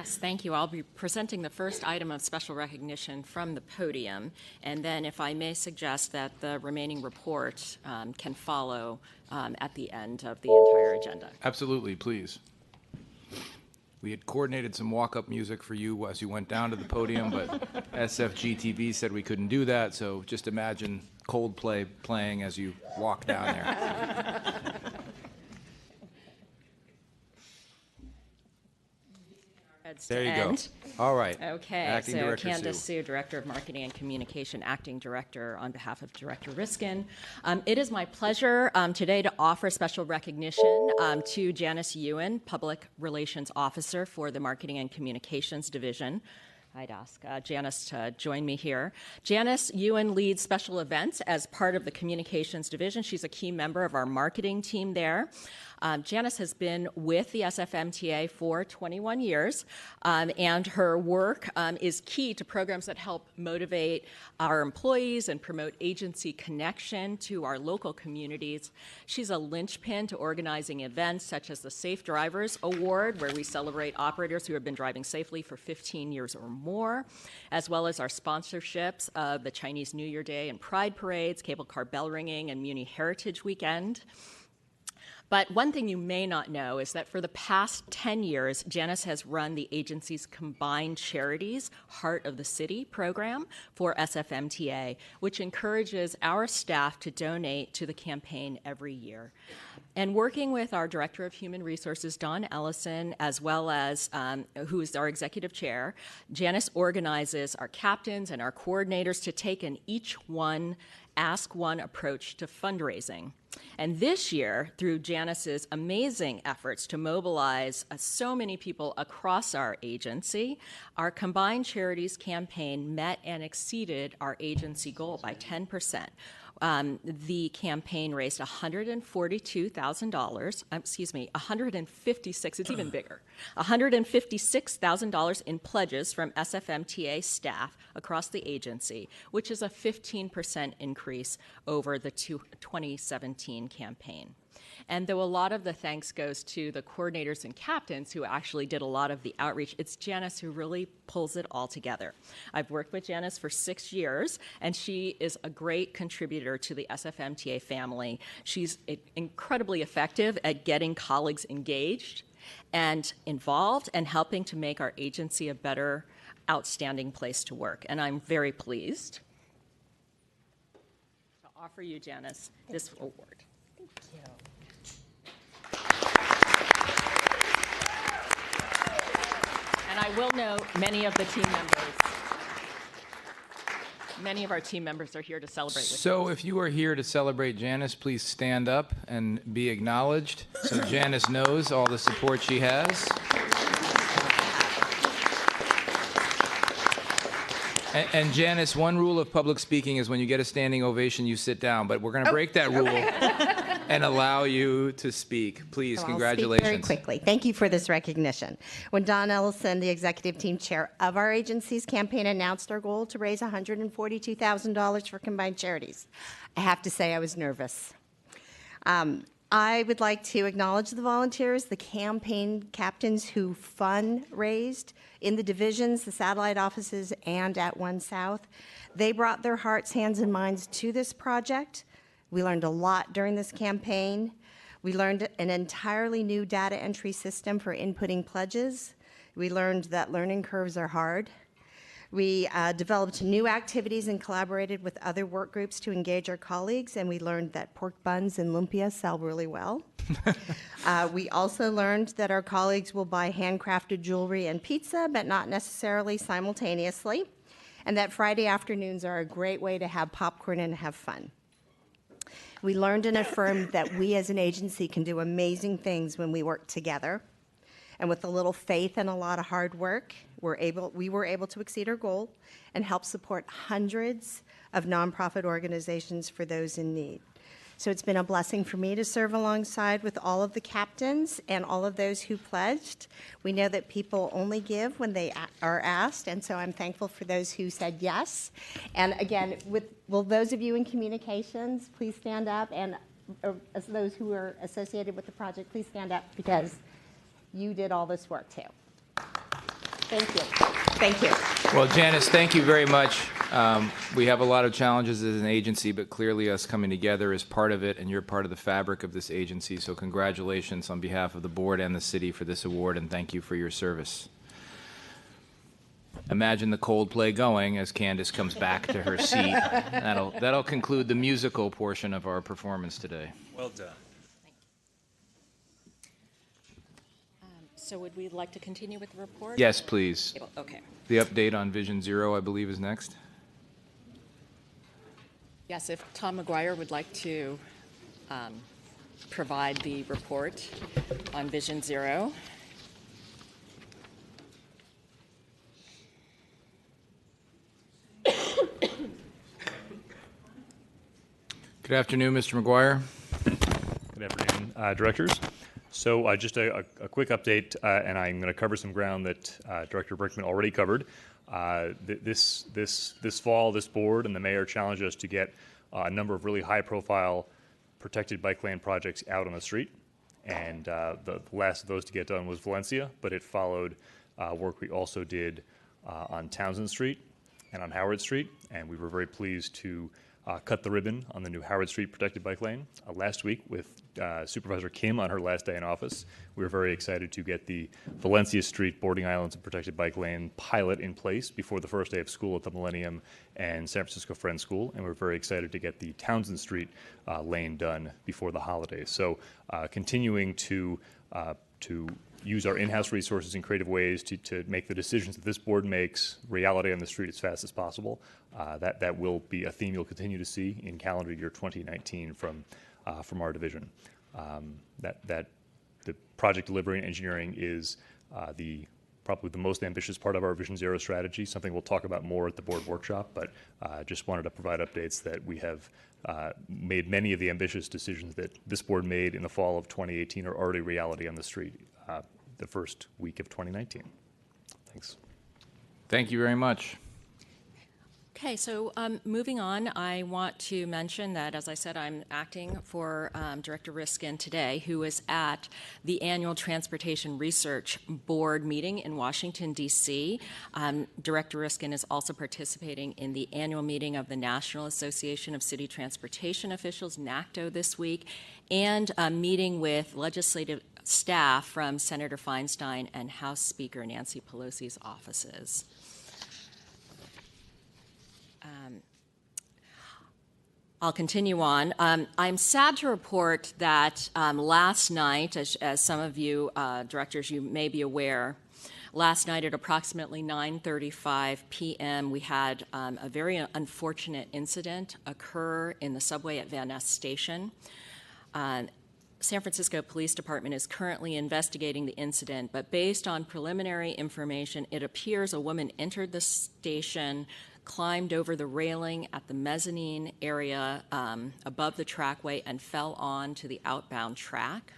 Yes, thank you. I'll be presenting the first item of special recognition from the podium, and then if I may suggest that the remaining report can follow at the end of the entire agenda. Absolutely, please. We had coordinated some walk-up music for you as you went down to the podium, but SFGTV said we couldn't do that, so just imagine Coldplay playing as you walk down there. There you go. All right. Okay, Acting so Director Candace Sue. Sue, Director of Marketing and Communication, Acting Director on behalf of Director Riskin. It is my pleasure today to offer special recognition to Janice Ewan, Public Relations Officer for the Marketing and Communications Division. I'd ask Janice to join me here. Janice Ewan leads special events as part of the Communications Division. She's a key member of our marketing team there. Janice has been with the SFMTA for 21 years, and her work is key to programs that help motivate our employees and promote agency connection to our local communities. She's a linchpin to organizing events such as the Safe Drivers Award, where we celebrate operators who have been driving safely for 15 years or more, as well as our sponsorships of the Chinese New Year Day and Pride Parades, Cable Car Bell Ringing, and Muni Heritage Weekend. But one thing you may not know is that for the past 10 years, Janice has run the agency's Combined Charities Heart of the City program for SFMTA, which encourages our staff to donate to the campaign every year. And working with our Director of Human Resources, Dawn Ellison, as well as who is our Executive Chair, Janice organizes our captains and our coordinators to take an each one, ask one approach to fundraising. And this year, through Janice's amazing efforts to mobilize so many people across our agency, our Combined Charities campaign met and exceeded our agency goal by 10%. The campaign raised $142,000, it's even bigger, $156,000 in pledges from SFMTA staff across the agency, which is a 15% increase over the 2017 campaign. And though a lot of the thanks goes to the coordinators and captains who actually did a lot of the outreach, it's Janice who really pulls it all together. I've worked with Janice for 6 years, and she is a great contributor to the SFMTA family. She's incredibly effective at getting colleagues engaged and involved and helping to make our agency a better, outstanding place to work. And I'm very pleased to offer you, Janice, this award. Thank you. And I will note many of our team members are here to celebrate with So if you are here to celebrate Janice, please stand up and be acknowledged so Janice knows all the support she has. And Janice, one rule of public speaking is when you get a standing ovation, you sit down. But we're going to break that rule and allow you to speak. Please, So congratulations. I'll speak very quickly. Thank you for this recognition. When Dawn Ellison, the executive team chair of our agency's campaign, announced our goal to raise $142,000 for Combined Charities, I have to say I was nervous. I would like to acknowledge the volunteers, the campaign captains who fundraised in the divisions, the satellite offices, and at One South. They brought their hearts, hands, and minds to this project. We learned a lot during this campaign. We learned an entirely new data entry system for inputting pledges. We learned that learning curves are hard. We developed new activities and collaborated with other work groups to engage our colleagues, and we learned that pork buns and lumpia sell really well. We also learned that our colleagues will buy handcrafted jewelry and pizza, but not necessarily simultaneously, and that Friday afternoons are a great way to have popcorn and have fun. We learned and affirmed that we as an agency can do amazing things when we work together. And with a little faith and a lot of hard work, we were able to exceed our goal and help support hundreds of nonprofit organizations for those in need. So it's been a blessing for me to serve alongside with all of the captains and all of those who pledged. We know that people only give when they are asked, and so I'm thankful for those who said yes. And again, will those of you in communications please stand up, and as those who are associated with the project, please stand up because you did all this work too. Thank you. Thank you. Well, Janice, thank you very much. We have a lot of challenges as an agency, but clearly us coming together is part of it, and you're part of the fabric of this agency. So congratulations on behalf of the board and the city for this award, and thank you for your service. Imagine the Coldplay going as Candace comes back to her seat. That'll conclude the musical portion of our performance today. Well done. So would we like to continue with the report? Yes, please. Okay. The update on Vision Zero, I believe, is next. Yes, if Tom Mcguire would like to provide the report on Vision Zero. Good afternoon, Mr. Mcguire. Good afternoon, directors. So just a quick update, and I'm going to cover some ground that Director Brickman already covered. This fall, this board and the mayor challenged us to get a number of really high-profile protected bike lane projects out on the street, and the last of those to get done was Valencia, but it followed work we also did on Townsend Street and on Howard Street, and we were very pleased to cut the ribbon on the new Howard Street protected bike lane last week with Supervisor Kim on her last day in office. We were very excited to get the Valencia Street boarding islands and protected bike lane pilot in place before the first day of school at the Millennium and San Francisco Friends School, and we're very excited to get the Townsend Street lane done before the holidays. So continuing to use our in-house resources in creative ways to make the decisions that this board makes reality on the street as fast as possible. That will be a theme you'll continue to see in calendar year 2019 from our division. That the project delivery and engineering is probably the most ambitious part of our Vision Zero strategy, something we'll talk about more at the board workshop, but just wanted to provide updates that we have made many of the ambitious decisions that this board made in the fall of 2018 are already reality on the street the first week of 2019. Thanks. Thank you very much. Okay, so moving on, I want to mention that, as I said, I'm acting for Director Riskin today, who is at the annual Transportation Research Board meeting in Washington, D.C. Director Riskin is also participating in the annual meeting of the National Association of City Transportation Officials, NACTO, this week, and a meeting with legislative staff from Senator Feinstein and House Speaker Nancy Pelosi's offices. I'll continue on. I'm sad to report that last night, as some of you directors, you may be aware, last night at approximately 9:35 p.m., we had a very unfortunate incident occur in the subway at Van Ness Station. San Francisco Police Department is currently investigating the incident, but based on preliminary information, it appears a woman entered the station, climbed over the railing at the mezzanine area above the trackway, and fell on to the outbound track.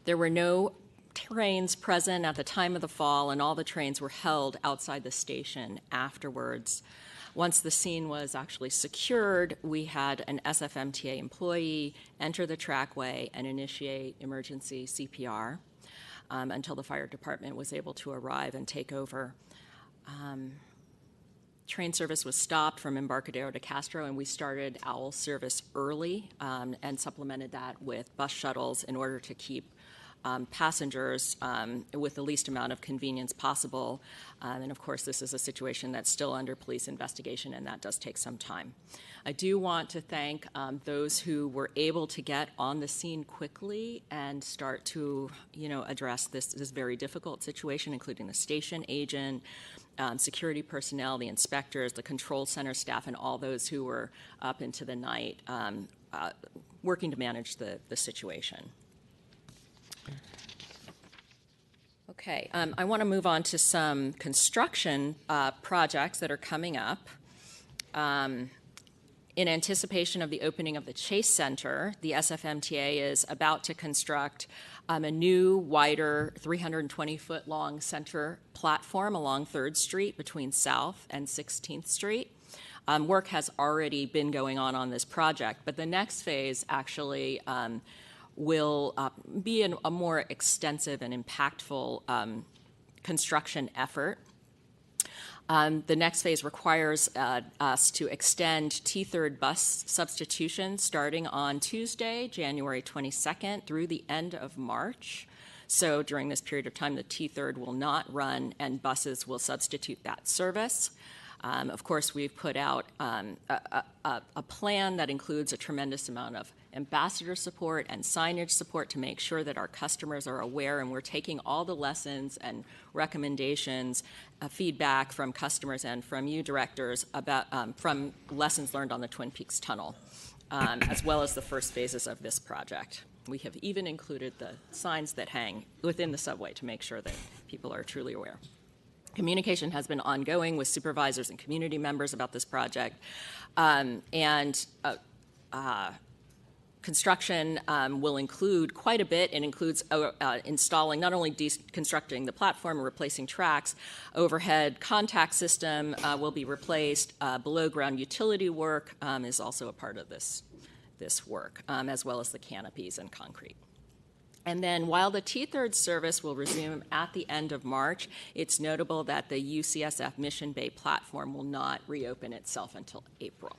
There were no trains present at the time of the fall, and all the trains were held outside the station afterwards. Once the scene was actually secured, we had an SFMTA employee enter the trackway and initiate emergency CPR until the fire department was able to arrive and take over. Train service was stopped from Embarcadero to Castro, and we started OWL service early and supplemented that with bus shuttles in order to keep passengers with the least amount of convenience possible. And of course, this is a situation that's still under police investigation, and that does take some time. I do want to thank those who were able to get on the scene quickly and start to, address this very difficult situation, including the station agent, security personnel, the inspectors, the control center staff, and all those who were up into the night working to manage the situation. Okay, I want to move on to some construction projects that are coming up. In anticipation of the opening of the Chase Center, the SFMTA is about to construct a new, wider, 320-foot-long center platform along 3rd Street between South and 16th Street. Work has already been going on this project, but the next phase actually will be a more extensive and impactful construction effort. The next phase requires us to extend T3rd bus substitution starting on Tuesday, January 22nd through the end of March. So during this period of time, the T3rd will not run and buses will substitute that service. Of course, we've put out a plan that includes a tremendous amount of ambassador support and signage support to make sure that our customers are aware, and we're taking all the lessons and recommendations, feedback from customers and from you directors about from lessons learned on the Twin Peaks Tunnel, as well as the first phases of this project. We have even included the signs that hang within the subway to make sure that people are truly aware. Communication has been ongoing with supervisors and community members about this project, construction will include quite a bit. It includes installing, not only deconstructing the platform and replacing tracks, overhead contact system will be replaced. Below ground utility work is also a part of this work, as well as the canopies and concrete. And then while the T3rd service will resume at the end of March, it's notable that the UCSF Mission Bay platform will not reopen itself until April.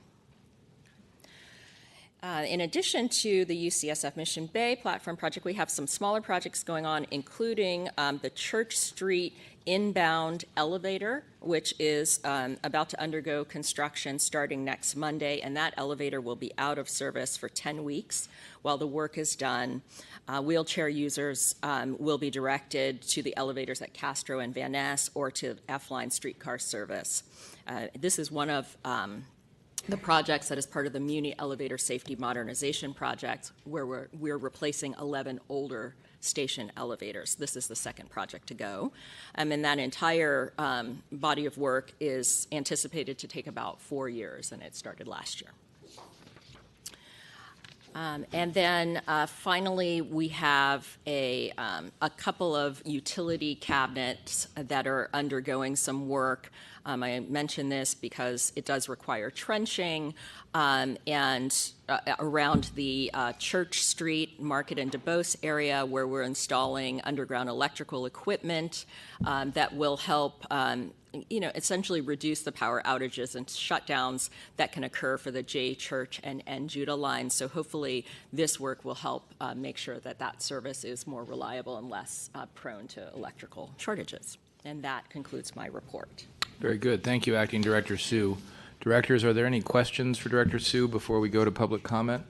In addition to the UCSF Mission Bay platform project, we have some smaller projects going on, including the Church Street inbound elevator, which is about to undergo construction starting next Monday, and that elevator will be out of service for 10 weeks while the work is done. Wheelchair users will be directed to the elevators at Castro and Van Ness or to F-Line streetcar service. This is one of the projects that is part of the Muni Elevator Safety Modernization Project, where we're replacing 11 older station elevators. This is the second project to go. And that entire body of work is anticipated to take about 4 years, and it started last year. And then finally, we have a couple of utility cabinets that are undergoing some work. I mention this because it does require trenching and around the Church Street, Market and DuBose area, where we're installing underground electrical equipment that will help essentially reduce the power outages and shutdowns that can occur for the J Church and Judah lines. So hopefully this work will help make sure that that service is more reliable and less prone to electrical shortages. And that concludes my report. Very good. Thank you, Acting Director Sue. Directors, are there any questions for Director Sue before we go to public comment?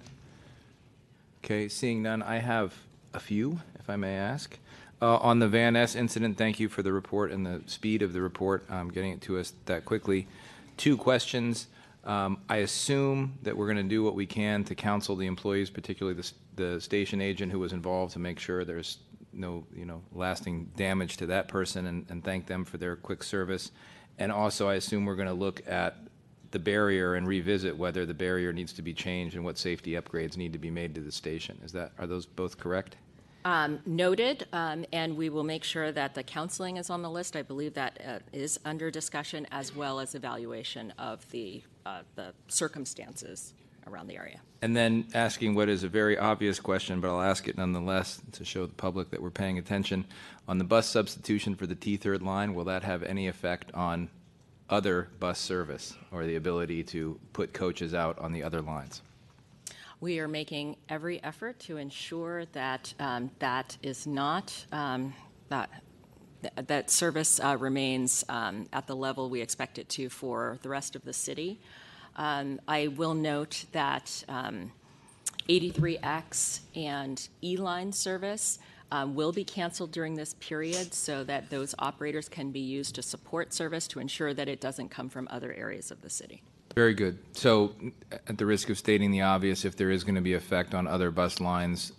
Okay, seeing none, I have a few, if I may ask. On the Van Ness incident, thank you for the report and the speed of the report, getting it to us that quickly. 2 questions. I assume that we're going to do what we can to counsel the employees, particularly the station agent who was involved, to make sure there's no lasting damage to that person, and thank them for their quick service. And also, I assume we're going to look at the barrier and revisit whether the barrier needs to be changed and what safety upgrades need to be made to the station. Are those both correct? Noted, and we will make sure that the counseling is on the list. I believe that is under discussion, as well as evaluation of the circumstances around the area. And then asking what is a very obvious question, but I'll ask it nonetheless to show the public that we're paying attention. On the bus substitution for the T3rd line, will that have any effect on other bus service or the ability to put coaches out on the other lines? We are making every effort to ensure that that is not that service remains at the level we expect it to for the rest of the city. I will note that 83X and E-line service will be canceled during this period so that those operators can be used to support service to ensure that it doesn't come from other areas of the city. Very good. So at the risk of stating the obvious, if there is going to be effect on other bus lines,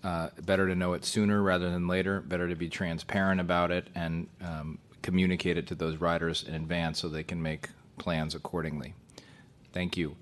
better to know it sooner rather than later, better to be transparent about it and communicate it to those riders in advance so they can make plans accordingly. Thank you.